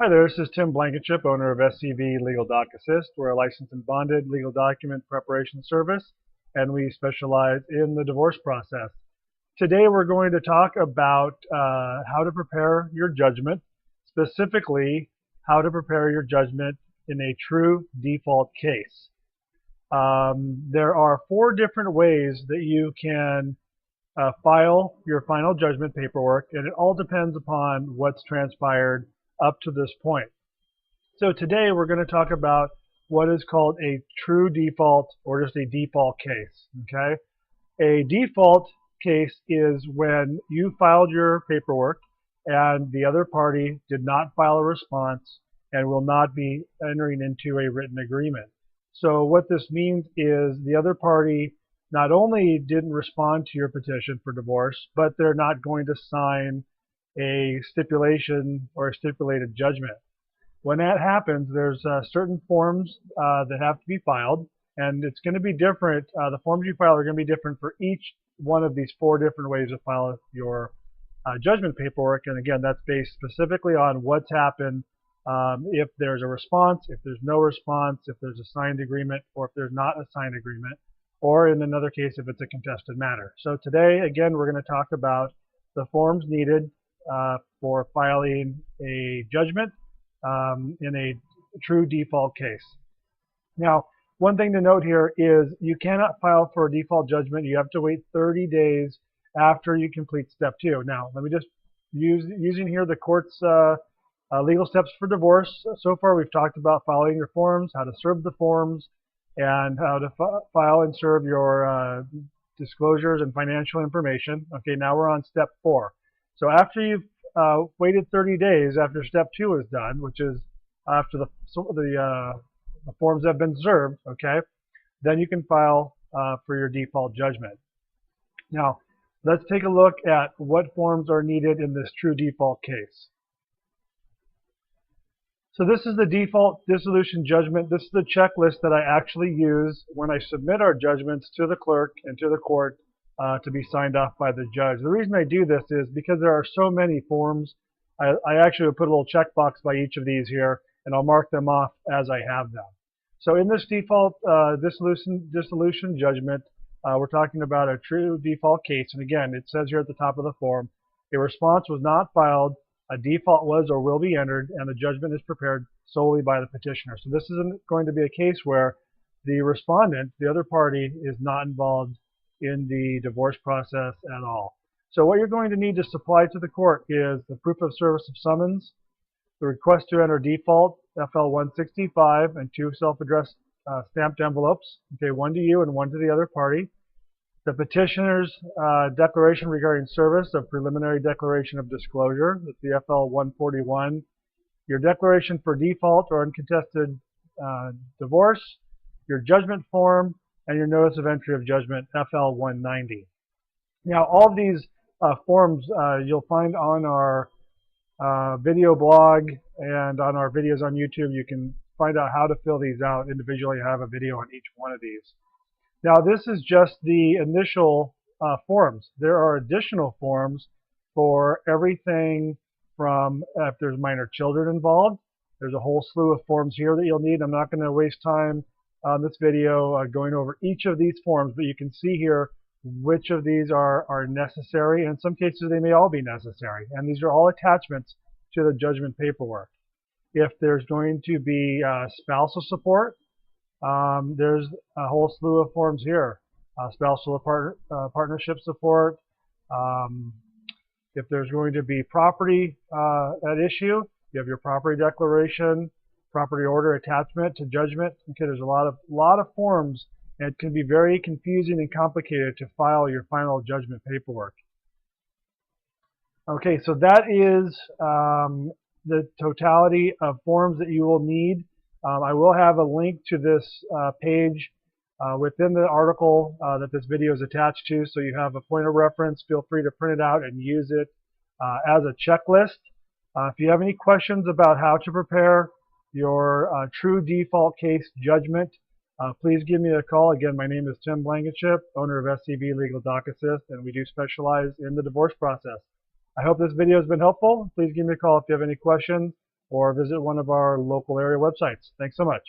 Hi there, this is Tim Blankenship, owner of SCV Legal Doc Assist. We're a licensed and bonded legal document preparation service, and we specialize in the divorce process. Today we're going to talk about how to prepare your judgment, specifically how to prepare your judgment in a true default case. There are 4 different ways that you can file your final judgment paperwork, and it all depends upon what's transpired up to this point. So today we're going to talk about what is called a true default or just a default case. Okay, a default case is when you filed your paperwork and the other party did not file a response and will not be entering into a written agreement. So what this means is the other party not only didn't respond to your petition for divorce, but they're not going to sign a stipulation or a stipulated judgment. When that happens, there's certain forms that have to be filed, and it's going to be different. The forms you file are going to be different for each one of these 4 different ways to file your judgment paperwork. And again, that's based specifically on what's happened, if there's a response, if there's no response, if there's a signed agreement, or if there's not a signed agreement, or in another case, if it's a contested matter. So today, again, we're going to talk about the forms needed for filing a judgment in a true default case. Now, one thing to note here is you cannot file for a default judgment. You have to wait 30 days after you complete step 2. Now, let me just using here the court's legal steps for divorce. So far, we've talked about filing your forms, how to serve the forms, and how to file and serve your disclosures and financial information. Okay, now we're on step 4. So after you've waited 30 days after step 2 is done, which is after the forms have been served, okay, then you can file for your default judgment. Now, let's take a look at what forms are needed in this true default case. So this is the default dissolution judgment. This is the checklist that I actually use when I submit our judgments to the clerk and to the court to be signed off by the judge. The reason I do this is because there are so many forms. I actually will put a little checkbox by each of these here, and I'll mark them off as I have them. So in this default dissolution judgment, we're talking about a true default case. And again, it says here at the top of the form, a response was not filed, a default was or will be entered, and the judgment is prepared solely by the petitioner. So this isn't going to be a case where the respondent, the other party, is not involved in the divorce process at all. So what you're going to need to supply to the court is the proof of service of summons, the request to enter default, FL 165, and 2 self-addressed stamped envelopes, okay, 1 to you and 1 to the other party. The petitioner's declaration regarding service of preliminary declaration of disclosure, that's the FL 141. Your declaration for default or uncontested divorce, your judgment form, and your notice of entry of judgment, FL 190. Now, all of these forms you'll find on our video blog and on our videos on YouTube. You can find out how to fill these out individually. I have a video on each one of these. Now, this is just the initial forms. There are additional forms for everything from if there's minor children involved. There's a whole slew of forms here that you'll need. I'm not going to waste time on this video going over each of these forms, but you can see here which of these are necessary. In some cases, they may all be necessary. And these are all attachments to the judgment paperwork. If there's going to be spousal support, there's a whole slew of forms here. Spousal partnership support. If there's going to be property at issue, you have your property declaration, property order attachment to judgment. Okay, there's a lot of forms, and it can be very confusing and complicated to file your final judgment paperwork. Okay, so that is the totality of forms that you will need. I will have a link to this page within the article that this video is attached to, so you have a point of reference. Feel free to print it out and use it as a checklist. If you have any questions about how to prepare your true default case judgment, please give me a call. Again, my name is Tim Blankenship, owner of SCV Legal Doc Assist, and we do specialize in the divorce process. I hope this video has been helpful. Please give me a call if you have any questions. or visit one of our local area websites. Thanks so much.